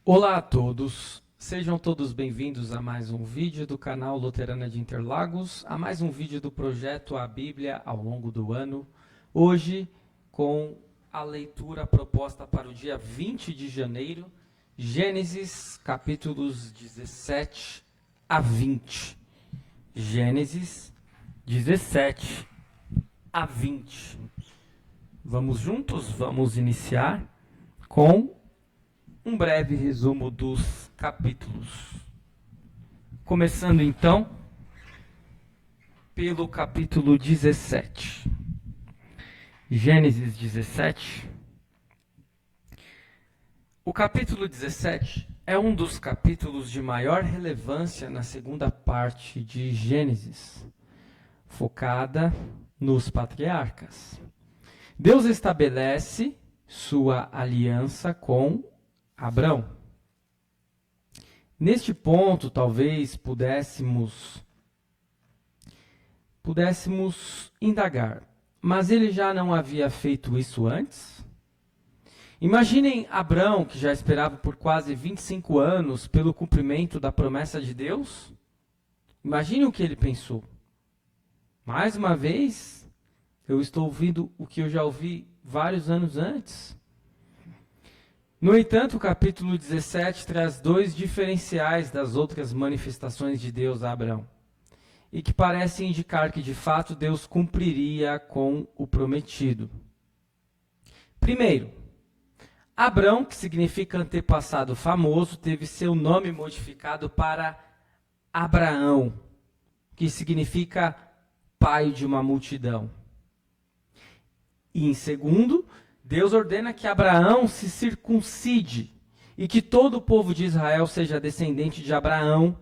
Olá a todos, sejam todos bem-vindos a mais um vídeo do canal Luterana de Interlagos, a mais um vídeo do projeto A Bíblia ao longo do ano, hoje com a leitura proposta para o dia 20 de janeiro, Gênesis capítulos 17 a 20. Gênesis 17 a 20. Vamos juntos? Vamos iniciar com um breve resumo dos capítulos. Começando então pelo capítulo 17. Gênesis 17. O capítulo 17 é um dos capítulos de maior relevância na segunda parte de Gênesis, focada nos patriarcas. Deus estabelece sua aliança com Abrão. Neste ponto, talvez pudéssemos indagar, mas ele já não havia feito isso antes? Imaginem Abrão, que já esperava por quase 25 anos pelo cumprimento da promessa de Deus. Imagine o que ele pensou. Mais uma vez, eu estou ouvindo o que eu já ouvi vários anos antes. No entanto, o capítulo 17 traz dois diferenciais das outras manifestações de Deus a Abrão, e que parecem indicar que, de fato, Deus cumpriria com o prometido. Primeiro, Abrão, que significa antepassado famoso, teve seu nome modificado para Abraão, que significa pai de uma multidão. E em segundo, Deus ordena que Abraão se circuncide e que todo o povo de Israel seja descendente de Abraão,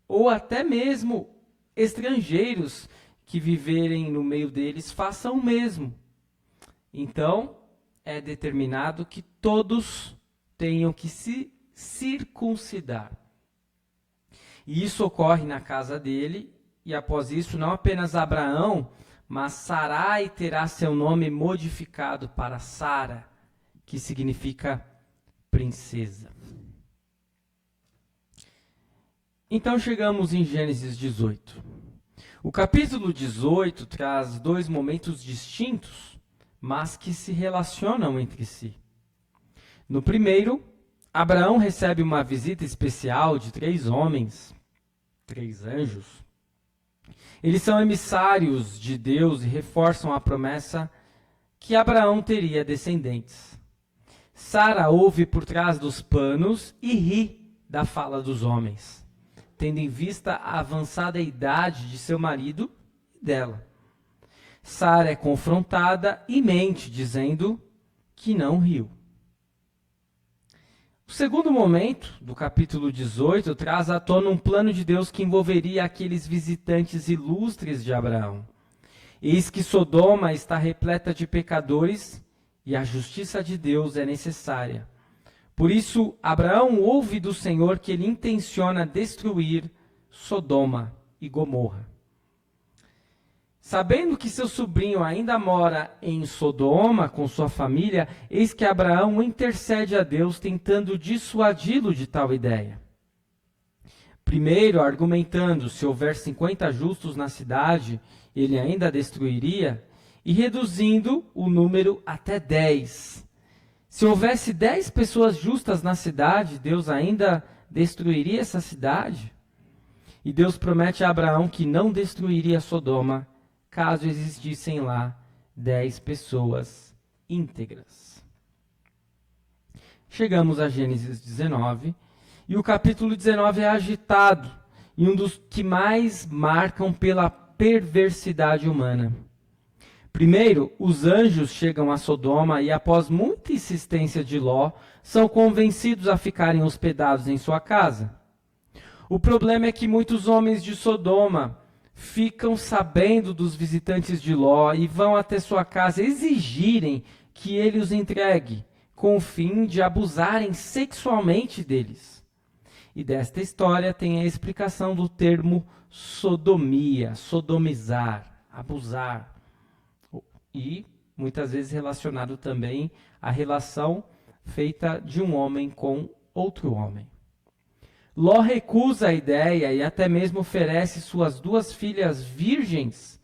ou até mesmo estrangeiros que viverem no meio deles façam o mesmo. Então, é determinado que todos tenham que se circuncidar. E isso ocorre na casa dele, e após isso, não apenas Abraão, mas Sarai terá seu nome modificado para Sara, que significa princesa. Então chegamos em Gênesis 18. O capítulo 18 traz dois momentos distintos, mas que se relacionam entre si. No primeiro, Abraão recebe uma visita especial de 3 homens, 3 anjos. Eles são emissários de Deus e reforçam a promessa que Abraão teria descendentes. Sara ouve por trás dos panos e ri da fala dos homens, tendo em vista a avançada idade de seu marido e dela. Sara é confrontada e mente, dizendo que não riu. O segundo momento do capítulo 18 traz à tona um plano de Deus que envolveria aqueles visitantes ilustres de Abraão. Eis que Sodoma está repleta de pecadores e a justiça de Deus é necessária. Por isso, Abraão ouve do Senhor que ele intenciona destruir Sodoma e Gomorra. Sabendo que seu sobrinho ainda mora em Sodoma com sua família, eis que Abraão intercede a Deus tentando dissuadi-lo de tal ideia. Primeiro, argumentando se houver 50 justos na cidade, ele ainda a destruiria, e reduzindo o número até 10. Se houvesse 10 pessoas justas na cidade, Deus ainda destruiria essa cidade? E Deus promete a Abraão que não destruiria Sodoma, caso existissem lá 10 pessoas íntegras. Chegamos a Gênesis 19, e o capítulo 19 é agitado, e um dos que mais marcam pela perversidade humana. Primeiro, os anjos chegam a Sodoma e, após muita insistência de Ló, são convencidos a ficarem hospedados em sua casa. O problema é que muitos homens de Sodoma ficam sabendo dos visitantes de Ló e vão até sua casa exigirem que ele os entregue, com o fim de abusarem sexualmente deles. E desta história tem a explicação do termo sodomia, sodomizar, abusar. E muitas vezes relacionado também à relação feita de um homem com outro homem. Ló recusa a ideia e até mesmo oferece suas 2 filhas virgens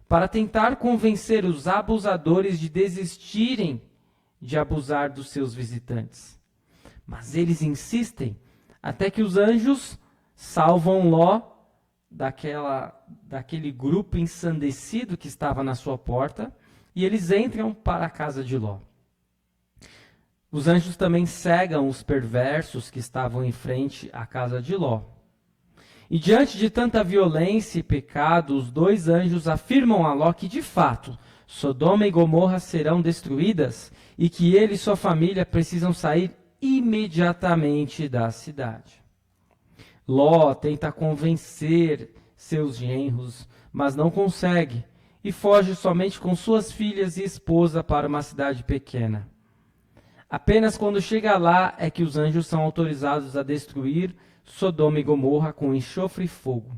para tentar convencer os abusadores de desistirem de abusar dos seus visitantes. Mas eles insistem até que os anjos salvam Ló daquele grupo ensandecido que estava na sua porta e eles entram para a casa de Ló. Os anjos também cegam os perversos que estavam em frente à casa de Ló. E diante de tanta violência e pecado, os 2 anjos afirmam a Ló que, de fato, Sodoma e Gomorra serão destruídas e que ele e sua família precisam sair imediatamente da cidade. Ló tenta convencer seus genros, mas não consegue, e foge somente com suas filhas e esposa para uma cidade pequena. Apenas quando chega lá é que os anjos são autorizados a destruir Sodoma e Gomorra com enxofre e fogo.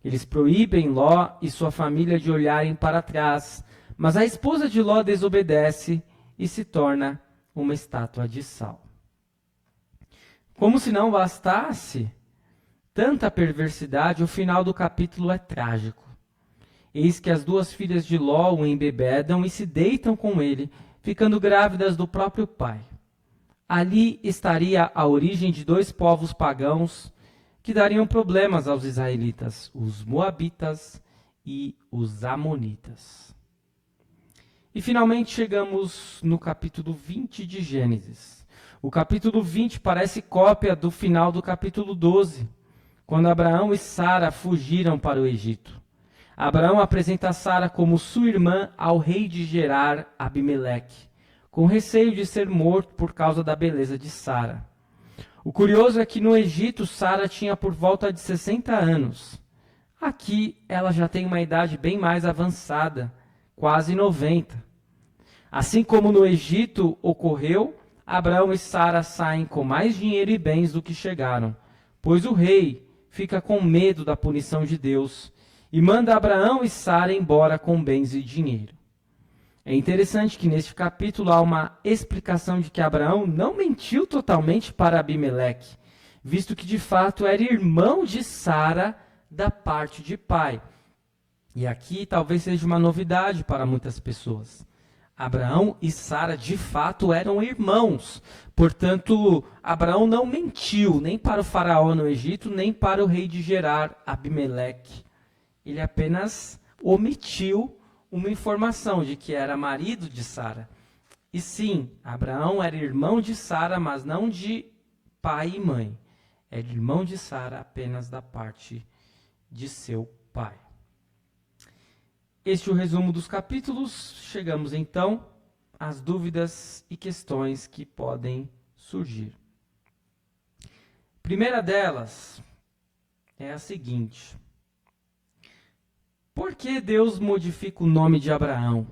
Eles proíbem Ló e sua família de olharem para trás, mas a esposa de Ló desobedece e se torna uma estátua de sal. Como se não bastasse tanta perversidade, o final do capítulo é trágico. Eis que as 2 filhas de Ló o embebedam e se deitam com ele, ficando grávidas do próprio pai. Ali estaria a origem de 2 povos pagãos que dariam problemas aos israelitas, os moabitas e os amonitas. E finalmente chegamos no capítulo 20 de Gênesis. O capítulo 20 parece cópia do final do capítulo 12, quando Abraão e Sara fugiram para o Egito. Abraão apresenta Sara como sua irmã ao rei de Gerar, Abimeleque, com receio de ser morto por causa da beleza de Sara. O curioso é que no Egito, Sara tinha por volta de 60 anos. Aqui, ela já tem uma idade bem mais avançada, quase 90. Assim como no Egito ocorreu, Abraão e Sara saem com mais dinheiro e bens do que chegaram, pois o rei fica com medo da punição de Deus e manda Abraão e Sara embora com bens e dinheiro. É interessante que neste capítulo há uma explicação de que Abraão não mentiu totalmente para Abimeleque, visto que de fato era irmão de Sara da parte de pai. E aqui talvez seja uma novidade para muitas pessoas. Abraão e Sara de fato eram irmãos, portanto Abraão não mentiu nem para o faraó no Egito, nem para o rei de Gerar, Abimeleque. Ele apenas omitiu uma informação de que era marido de Sara. E sim, Abraão era irmão de Sara, mas não de pai e mãe. Era irmão de Sara apenas da parte de seu pai. Este é o resumo dos capítulos. Chegamos então às dúvidas e questões que podem surgir. Primeira delas é a seguinte: por que Deus modifica o nome de Abraão?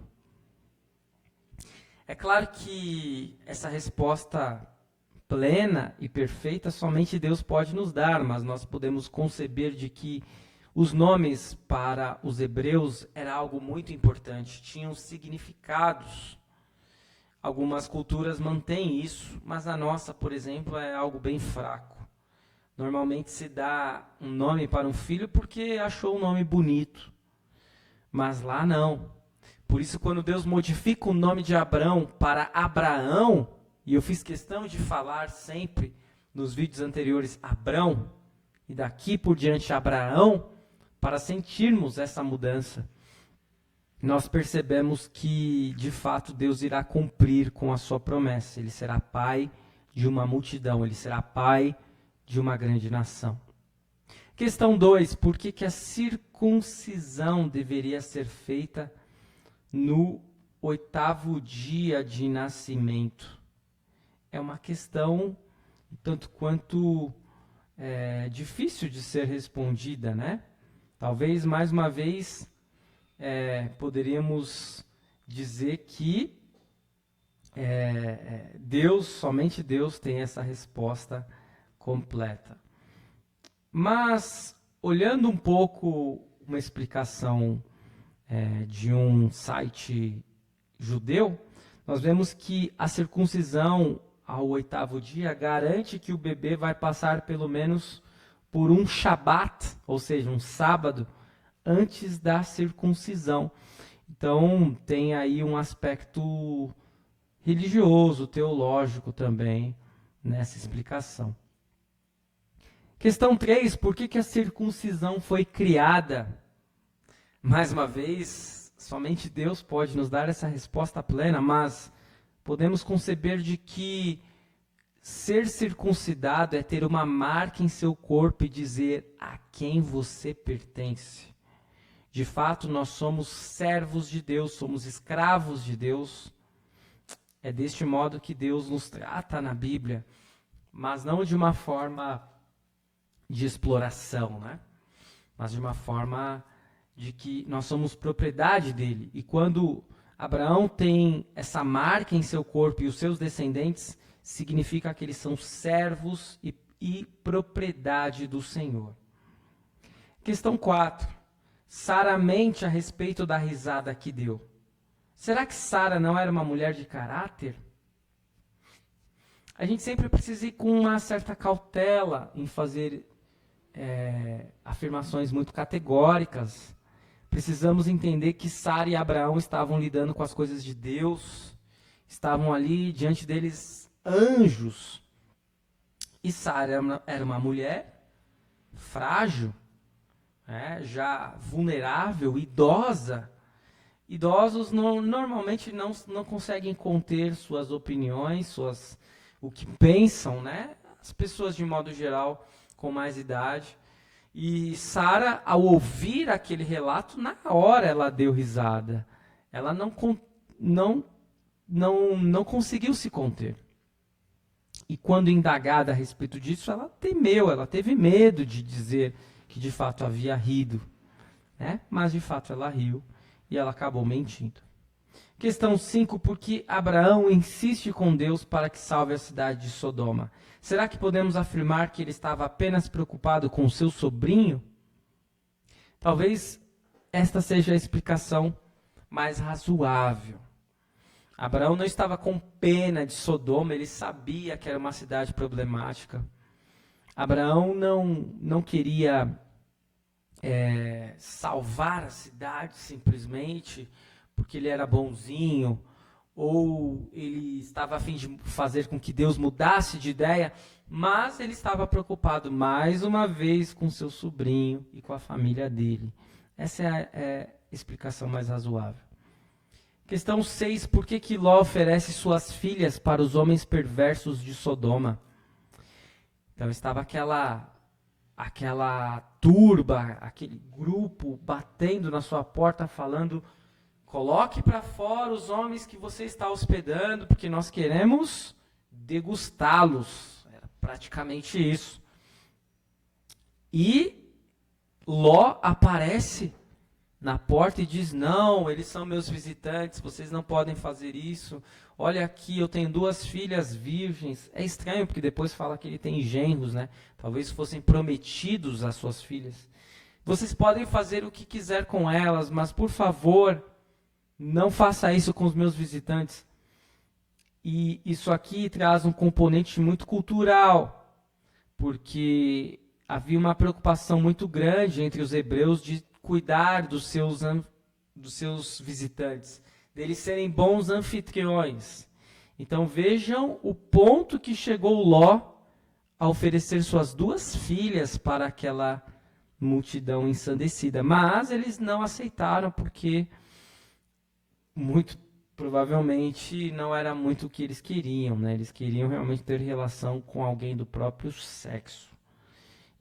É claro que essa resposta plena e perfeita somente Deus pode nos dar, mas nós podemos conceber de que os nomes para os hebreus era algo muito importante, tinham significados. Algumas culturas mantêm isso, mas a nossa, por exemplo, é algo bem fraco. Normalmente se dá um nome para um filho porque achou um nome bonito. Mas lá não. Por isso, quando Deus modifica o nome de Abrão para Abraão, e eu fiz questão de falar sempre nos vídeos anteriores Abrão, e daqui por diante Abraão, para sentirmos essa mudança, nós percebemos que, de fato, Deus irá cumprir com a sua promessa. Ele será pai de uma multidão, ele será pai de uma grande nação. Questão 2, por que a circuncisão deveria ser feita no 8º dia de nascimento? É uma questão tanto quanto difícil de ser respondida, né? Talvez, mais uma vez, poderíamos dizer que somente Deus tem essa resposta completa. Mas, olhando um pouco uma explicação de um site judeu, nós vemos que a circuncisão ao 8º dia, garante que o bebê vai passar pelo menos por um Shabat, ou seja, um sábado, antes da circuncisão. Então, tem aí um aspecto religioso, teológico também, nessa explicação. Questão 3, por que a circuncisão foi criada? Mais uma vez, somente Deus pode nos dar essa resposta plena, mas podemos conceber de que ser circuncidado é ter uma marca em seu corpo e dizer a quem você pertence. De fato, nós somos servos de Deus, somos escravos de Deus. É deste modo que Deus nos trata na Bíblia, mas não de uma forma de exploração, né? Mas de uma forma de que nós somos propriedade dele. E quando Abraão tem essa marca em seu corpo e os seus descendentes, significa que eles são servos e propriedade do Senhor. Questão 4. Sara mente a respeito da risada que deu. Será que Sara não era uma mulher de caráter? A gente sempre precisa ir com uma certa cautela em fazer afirmações muito categóricas. Precisamos entender que Sara e Abraão estavam lidando com as coisas de Deus, estavam ali diante deles anjos. E Sara era uma mulher frágil, já vulnerável, idosa. Idosos normalmente não conseguem conter suas opiniões, o que pensam, né? As pessoas de modo geral com mais idade. E Sara, ao ouvir aquele relato, na hora ela deu risada. Ela não conseguiu se conter. E quando indagada a respeito disso, ela temeu, ela teve medo de dizer que de fato havia rido, né? Mas de fato ela riu e ela acabou mentindo. Questão 5, por que Abraão insiste com Deus para que salve a cidade de Sodoma? Será que podemos afirmar que ele estava apenas preocupado com o seu sobrinho? Talvez esta seja a explicação mais razoável. Abraão não estava com pena de Sodoma, ele sabia que era uma cidade problemática. Abraão não queria salvar a cidade simplesmente porque ele era bonzinho, ou ele estava a fim de fazer com que Deus mudasse de ideia, mas ele estava preocupado mais uma vez com seu sobrinho e com a família dele. Essa é a explicação mais razoável. Questão 6, por que Ló oferece suas filhas para os homens perversos de Sodoma? Então estava aquela turba, aquele grupo batendo na sua porta falando: coloque para fora os homens que você está hospedando, porque nós queremos degustá-los. Era praticamente isso. E Ló aparece na porta e diz: não, eles são meus visitantes, vocês não podem fazer isso. Olha aqui, eu tenho 2 filhas virgens. É estranho, porque depois fala que ele tem genros, né? Talvez fossem prometidos às suas filhas. Vocês podem fazer o que quiser com elas, mas por favor, não faça isso com os meus visitantes. E isso aqui traz um componente muito cultural, porque havia uma preocupação muito grande entre os hebreus de cuidar dos seus visitantes, deles serem bons anfitriões. Então vejam o ponto que chegou Ló a oferecer suas 2 filhas para aquela multidão ensandecida. Mas eles não aceitaram porque muito provavelmente não era muito o que eles queriam, né? Eles queriam realmente ter relação com alguém do próprio sexo.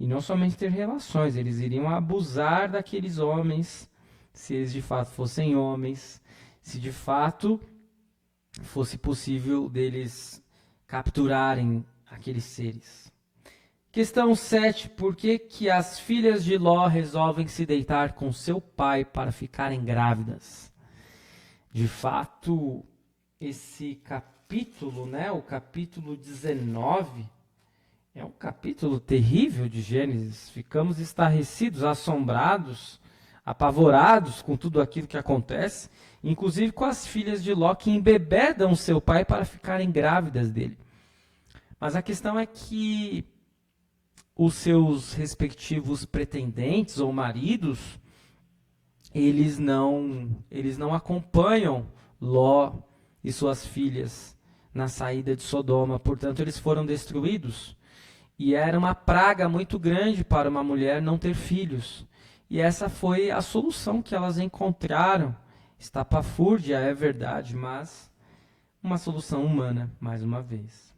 E não somente ter relações, eles iriam abusar daqueles homens, se eles de fato fossem homens, se de fato fosse possível deles capturarem aqueles seres. Questão 7, por que as filhas de Ló resolvem se deitar com seu pai para ficarem grávidas? De fato, esse capítulo, né, o capítulo 19, é um capítulo terrível de Gênesis. Ficamos estarrecidos, assombrados, apavorados com tudo aquilo que acontece, inclusive com as filhas de Ló que embebedam seu pai para ficarem grávidas dele. Mas a questão é que os seus respectivos pretendentes ou maridos, eles não acompanham Ló e suas filhas na saída de Sodoma, portanto eles foram destruídos. E era uma praga muito grande para uma mulher não ter filhos. E essa foi a solução que elas encontraram. Estapafúrdia, é verdade, mas uma solução humana, mais uma vez.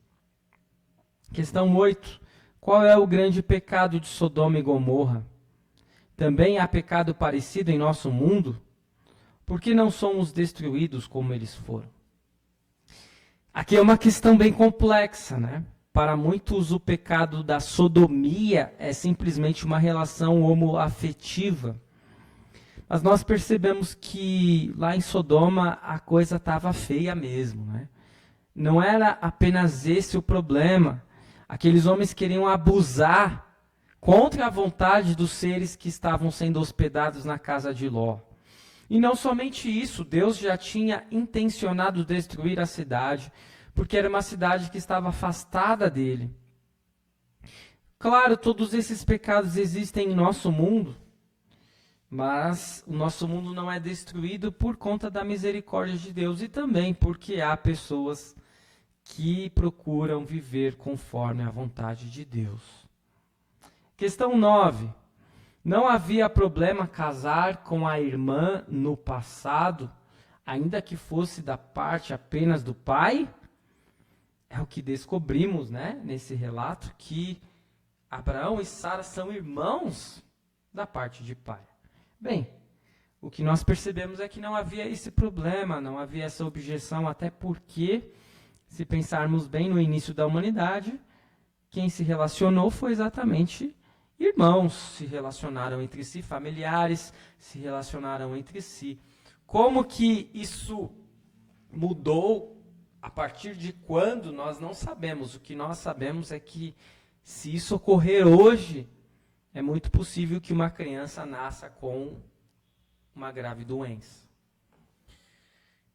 Questão 8. Qual é o grande pecado de Sodoma e Gomorra? Também há pecado parecido em nosso mundo? Por que não somos destruídos como eles foram? Aqui é uma questão bem complexa, né? Para muitos, o pecado da sodomia é simplesmente uma relação homoafetiva. Mas nós percebemos que lá em Sodoma a coisa estava feia mesmo, né? Não era apenas esse o problema. Aqueles homens queriam abusar contra a vontade dos seres que estavam sendo hospedados na casa de Ló. E não somente isso, Deus já tinha intencionado destruir a cidade, porque era uma cidade que estava afastada dele. Claro, todos esses pecados existem em nosso mundo, mas o nosso mundo não é destruído por conta da misericórdia de Deus e também porque há pessoas que procuram viver conforme a vontade de Deus. Questão 9. Não havia problema casar com a irmã no passado, ainda que fosse da parte apenas do pai? É o que descobrimos, né, nesse relato, que Abraão e Sara são irmãos da parte de pai. Bem, o que nós percebemos é que não havia esse problema, não havia essa objeção, até porque, se pensarmos bem no início da humanidade, quem se relacionou foi exatamente irmãos, se relacionaram entre si, familiares se relacionaram entre si. Como que isso mudou a partir de quando, nós não sabemos. O que nós sabemos é que, se isso ocorrer hoje, é muito possível que uma criança nasça com uma grave doença.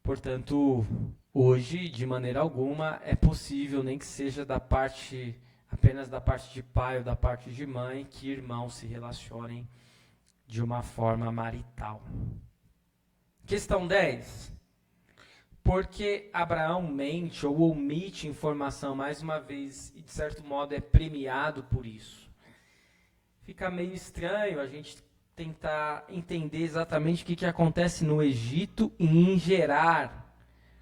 Portanto, hoje, de maneira alguma, é possível, nem que seja apenas da parte de pai ou da parte de mãe, que irmãos se relacionem de uma forma marital. Questão 10. Por que Abraão mente ou omite informação mais uma vez e, de certo modo, é premiado por isso? Fica meio estranho a gente tentar entender exatamente o que acontece no Egito e em Gerar,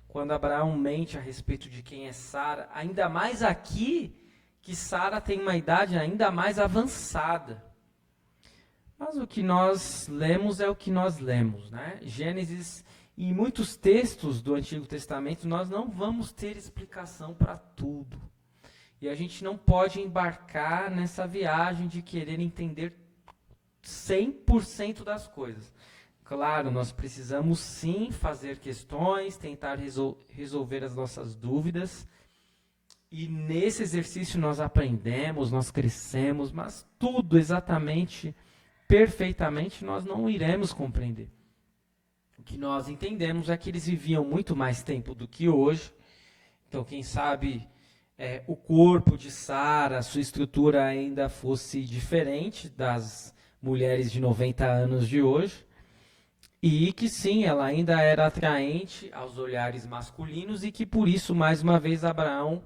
quando Abraão mente a respeito de quem é Sara, ainda mais aqui, que Sara tem uma idade ainda mais avançada. Mas o que nós lemos é o que nós lemos, né? Gênesis e muitos textos do Antigo Testamento, nós não vamos ter explicação para tudo. E a gente não pode embarcar nessa viagem de querer entender 100% das coisas. Claro, nós precisamos sim fazer questões, tentar resolver as nossas dúvidas. E nesse exercício nós aprendemos, nós crescemos, mas tudo exatamente, perfeitamente, nós não iremos compreender. O que nós entendemos é que eles viviam muito mais tempo do que hoje. Então, quem sabe o corpo de Sara, sua estrutura ainda fosse diferente das mulheres de 90 anos de hoje. E que sim, ela ainda era atraente aos olhares masculinos e que por isso, mais uma vez, Abraão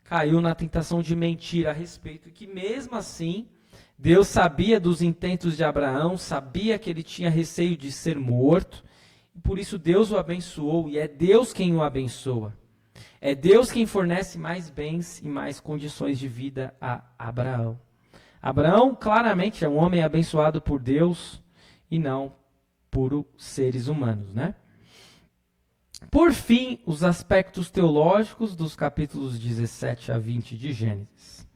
caiu na tentação de mentir a respeito, e que mesmo assim, Deus sabia dos intentos de Abraão, sabia que ele tinha receio de ser morto, e por isso Deus o abençoou, e é Deus quem o abençoa. É Deus quem fornece mais bens e mais condições de vida a Abraão. Abraão, claramente, é um homem abençoado por Deus, e não por seres humanos, né? Por fim, os aspectos teológicos dos capítulos 17 a 20 de Gênesis.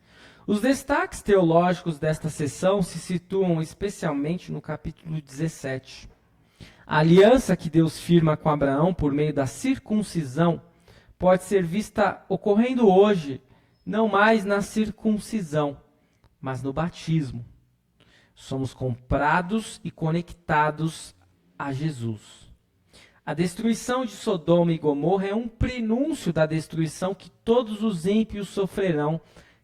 Os destaques teológicos desta sessão se situam especialmente no capítulo 17. A aliança que Deus firma com Abraão por meio da circuncisão pode ser vista ocorrendo hoje, não mais na circuncisão, mas no batismo. Somos comprados e conectados a Jesus. A destruição de Sodoma e Gomorra é um prenúncio da destruição que todos os ímpios sofrerão,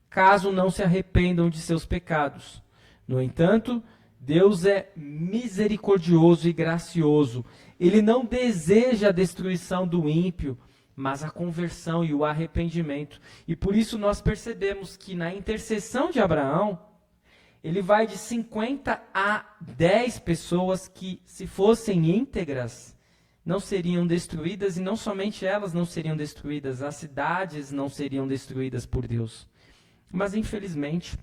caso não se arrependam de seus pecados. No entanto, Deus é misericordioso e gracioso. Ele não deseja a destruição do ímpio, mas a conversão e o arrependimento. E por isso nós percebemos que na intercessão de Abraão, ele vai de 50 a 10 pessoas que, se fossem íntegras, não seriam destruídas, e não somente elas não seriam destruídas, as cidades não seriam destruídas por Deus. Mas, infelizmente,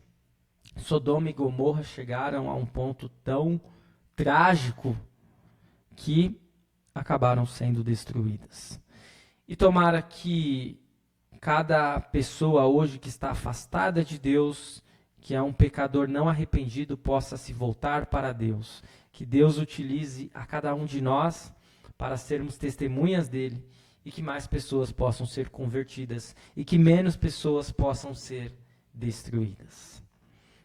Sodoma e Gomorra chegaram a um ponto tão trágico que acabaram sendo destruídas. E tomara que cada pessoa hoje que está afastada de Deus, que é um pecador não arrependido, possa se voltar para Deus. Que Deus utilize a cada um de nós para sermos testemunhas dele e que mais pessoas possam ser convertidas e que menos pessoas possam ser destruídas.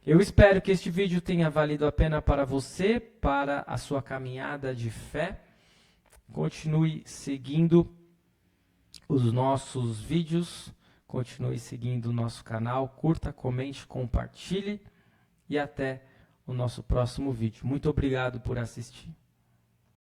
Eu espero que este vídeo tenha valido a pena para você, para a sua caminhada de fé. Continue seguindo os nossos vídeos, continue seguindo o nosso canal, curta, comente, compartilhe e até o nosso próximo vídeo. Muito obrigado por assistir.